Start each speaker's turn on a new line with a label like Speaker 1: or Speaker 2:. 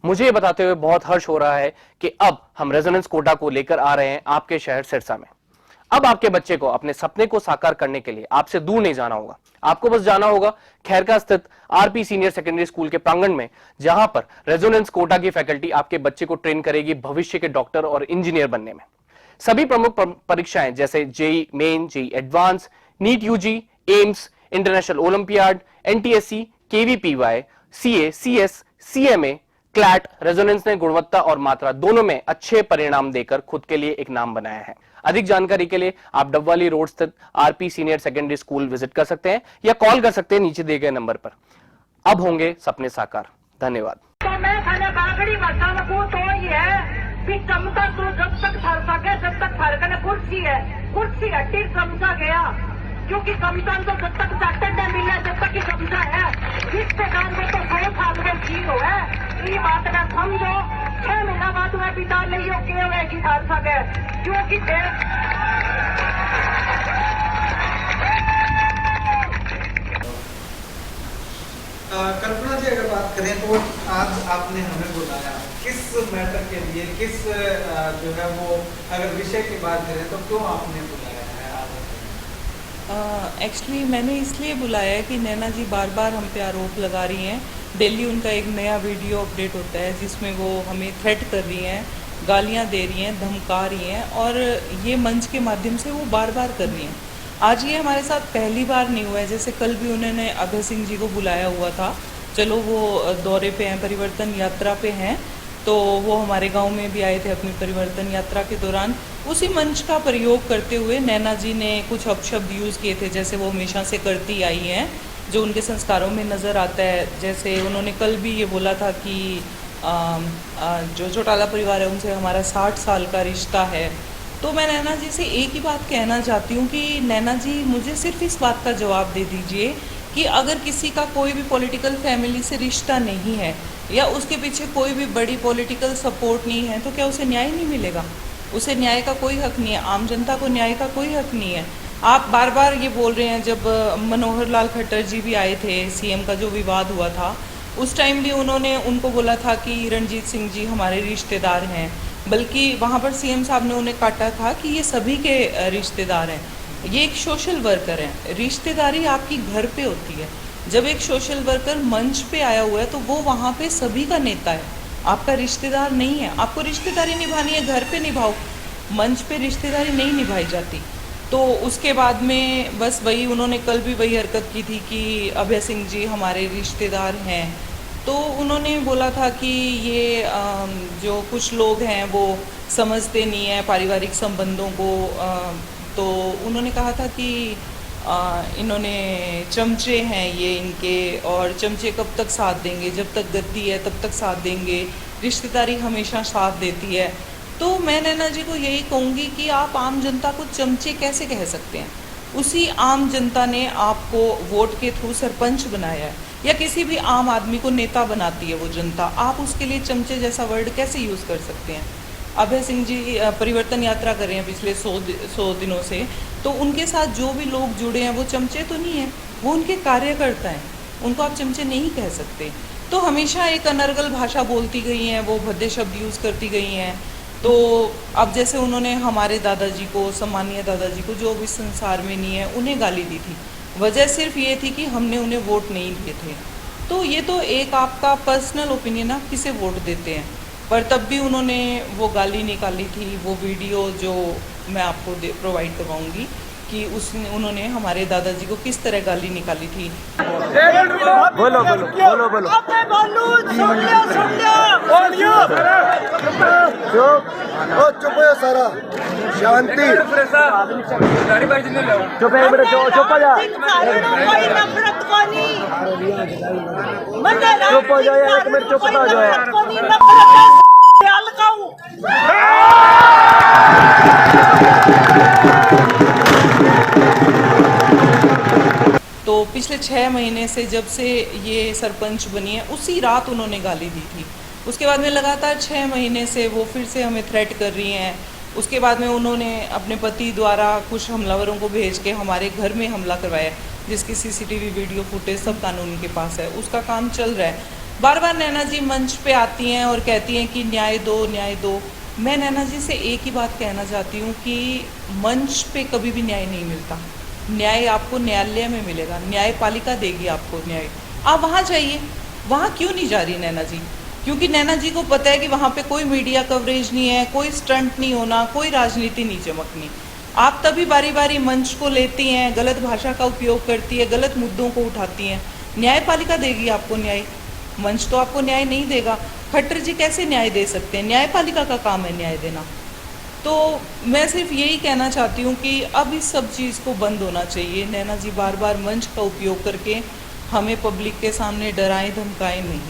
Speaker 1: मुझे ये बताते हुए बहुत हर्ष हो रहा है कि अब हम रेजोनेंस कोटा को लेकर आ रहे हैं आपके शहर सिरसा में। अब आपके बच्चे को अपने सपने को साकार करने के लिए आपसे दूर नहीं जाना होगा। आपको बस जाना होगा खैरका स्थित आरपी सीनियर सेकेंडरी स्कूल के प्रांगण में, जहां पर रेजोनेंस कोटा की फैकल्टी आपके बच्चे को ट्रेन करेगी भविष्य के डॉक्टर और इंजीनियर बनने में। सभी प्रमुख परीक्षाएं जैसे JEE main, JEE advance, NEET UG, AIIMS, international olympiad, NTSC, KVPY, CA, CS, CMA, CLAT, Resonance ने गुणवत्ता और मात्रा दोनों में अच्छे परिणाम देकर खुद के लिए एक नाम बनाया है। अधिक जानकारी के लिए आप डबवाली रोड स्थित RP senior secondary school visit कर सकते हैं या कॉल कर सकते हैं नीचे दिए गए नंबर पर। अब होंगे सपने साकार। धन्यवाद।
Speaker 2: तो मैं बागड़ी भाषा में तो ये है कि चमचा तो जब तक फर सके जब तक फरकने कुर्सी हट्टी चमचा गया, क्योंकि चमचा तो जब तक चाटन नहीं मिला जब तक चमचा है, इस प्रकार में तो 100 साल में जी हो है। ये बात ना समझो, 6 महीना बाद में पिता नहीं हो के हुए की फर सके, क्योंकि
Speaker 3: कल्पना जी, अगर बात करें तो आज आपने हमें बुलाया किस मैटर के लिए, किस जो है वो अगर विषय की बात करें तो क्यों आपने बुलाया है आज?
Speaker 4: एक्चुअली मैंने इसलिए बुलाया है कि नैना जी बार बार हम पे आरोप लगा रही हैं। डेली उनका एक नया वीडियो अपडेट होता है जिसमें वो हमें थ्रेट कर रही हैं, गालियां दे रही हैं, धमका रही हैं, और ये मंच के माध्यम से वो बार बार कर रही हैं। आज ये हमारे साथ पहली बार नहीं हुआ है। जैसे कल भी उन्होंने अभय सिंह जी को बुलाया हुआ था, चलो वो दौरे पे हैं, परिवर्तन यात्रा पे हैं, तो वो हमारे गांव में भी आए थे अपनी परिवर्तन यात्रा के दौरान। उसी मंच का प्रयोग करते हुए नैना जी ने कुछ अपशब्द यूज़ किए थे, जैसे वो हमेशा से करती आई हैं, जो उनके संस्कारों में नज़र आता है। जैसे उन्होंने कल भी ये बोला था कि जो चौटाला परिवार है उनसे हमारा 60 साल का रिश्ता है। तो मैं नैना जी से एक ही बात कहना चाहती हूँ कि नैना जी, मुझे सिर्फ इस बात का जवाब दे दीजिए कि अगर किसी का कोई भी पॉलिटिकल फैमिली से रिश्ता नहीं है या उसके पीछे कोई भी बड़ी पॉलिटिकल सपोर्ट नहीं है, तो क्या उसे न्याय नहीं मिलेगा? उसे न्याय का कोई हक नहीं है, आम जनता को न्याय का कोई हक नहीं है। आप बार बार ये बोल रहे हैं, जब मनोहर लाल खट्टर जी भी आए थे, सीएम का जो विवाद हुआ था, उस टाइम भी उन्होंने उनको बोला था कि रणजीत सिंह जी हमारे रिश्तेदार हैं, बल्कि वहाँ पर सीएम साहब ने उन्हें काटा था कि ये सभी के रिश्तेदार हैं। ये एक सोशल वर्कर हैं, रिश्तेदारी आपकी घर पे होती है। जब एक सोशल वर्कर मंच पे आया हुआ है तो वो वहाँ पे सभी का नेता है, आपका रिश्तेदार नहीं है। आपको रिश्तेदारी निभानी है, घर पे निभाओ, मंच पे रिश्तेदारी नहीं निभाई जाती। तो उसके बाद में बस वही उन्होंने कल भी वही हरकत की थी कि अभय सिंह जी हमारे रिश्तेदार हैं। तो उन्होंने बोला था कि ये जो कुछ लोग हैं वो समझते नहीं हैं पारिवारिक संबंधों को। तो उन्होंने कहा था कि इन्होंने चमचे हैं ये इनके, और चमचे कब तक साथ देंगे, जब तक गद्दी है तब तक साथ देंगे, रिश्तेदारी हमेशा साथ देती है। तो मैं नैना जी को यही कहूँगी कि आप आम जनता को चमचे कैसे कह सकते हैं? उसी आम जनता ने आपको वोट के थ्रू सरपंच बनाया है, या किसी भी आम आदमी को नेता बनाती है वो जनता। आप उसके लिए चमचे जैसा वर्ड कैसे यूज़ कर सकते हैं? अभय सिंह जी परिवर्तन यात्रा कर रहे हैं पिछले 100 दिनों से, तो उनके साथ जो भी लोग जुड़े हैं वो चमचे तो नहीं हैं, वो उनके कार्यकर्ता हैं, उनको आप चमचे नहीं कह सकते। तो हमेशा एक अनर्गल भाषा बोलती गई हैं, वो भद्दे शब्द यूज़ करती गई हैं। तो अब जैसे उन्होंने हमारे दादाजी को, सम्मानीय दादाजी को, जो भी संसार में नहीं है, उन्हें गाली दी थी। वजह सिर्फ ये थी कि हमने उन्हें वोट नहीं दिए थे। तो ये तो एक आपका पर्सनल ओपिनियन, आप किसे वोट देते हैं, पर तब भी उन्होंने वो गाली निकाली थी। वो वीडियो जो मैं आपको प्रोवाइड करवाऊंगी कि उन्होंने हमारे दादाजी को किस तरह गाली निकाली थी।
Speaker 5: बोलो बोलो बोलो बोलो चुप है सारा, शांति, चुप है बेटा, चुप हो जा, चुप हो जाए, एक मिनट चुप हो जाए।
Speaker 4: तो पिछले 6 महीने से जब से ये सरपंच बनी है, उसी रात उन्होंने गाली दी थी। उसके बाद में लगातार 6 महीने से वो फिर से हमें थ्रेट कर रही हैं। उसके बाद में उन्होंने अपने पति द्वारा कुछ हमलावरों को भेज के हमारे घर में हमला करवाया, जिसकी सीसीटीवी वीडियो फुटेज सब कानून के पास है, उसका काम चल रहा है। बार बार नैना जी मंच पे आती हैं और कहती हैं कि न्याय दो, न्याय दो। मैं नैना जी से एक ही बात कहना चाहती हूँ कि मंच पे कभी भी न्याय नहीं मिलता। न्याय आपको न्यायालय में मिलेगा, न्यायपालिका देगी आपको न्याय। आप वहाँ जाइए। वहाँ क्यों नहीं जा रही नैना जी? क्योंकि नैना जी को पता है कि वहाँ पे कोई मीडिया कवरेज नहीं है, कोई स्टंट नहीं होना, कोई राजनीति नहीं चमकनी। आप तभी बारी बारी मंच को लेती हैं, गलत भाषा का उपयोग करती है, गलत मुद्दों को उठाती हैं। न्यायपालिका देगी आपको न्याय, मंच तो आपको न्याय नहीं देगा। खट्टर जी कैसे न्याय दे सकते हैं? न्यायपालिका का काम है न्याय देना। तो मैं सिर्फ यही कहना चाहती हूँ कि अब इस सब चीज़ को बंद होना चाहिए। नैना जी बार बार मंच का उपयोग करके हमें पब्लिक के सामने डराएं धमकाएं नहीं।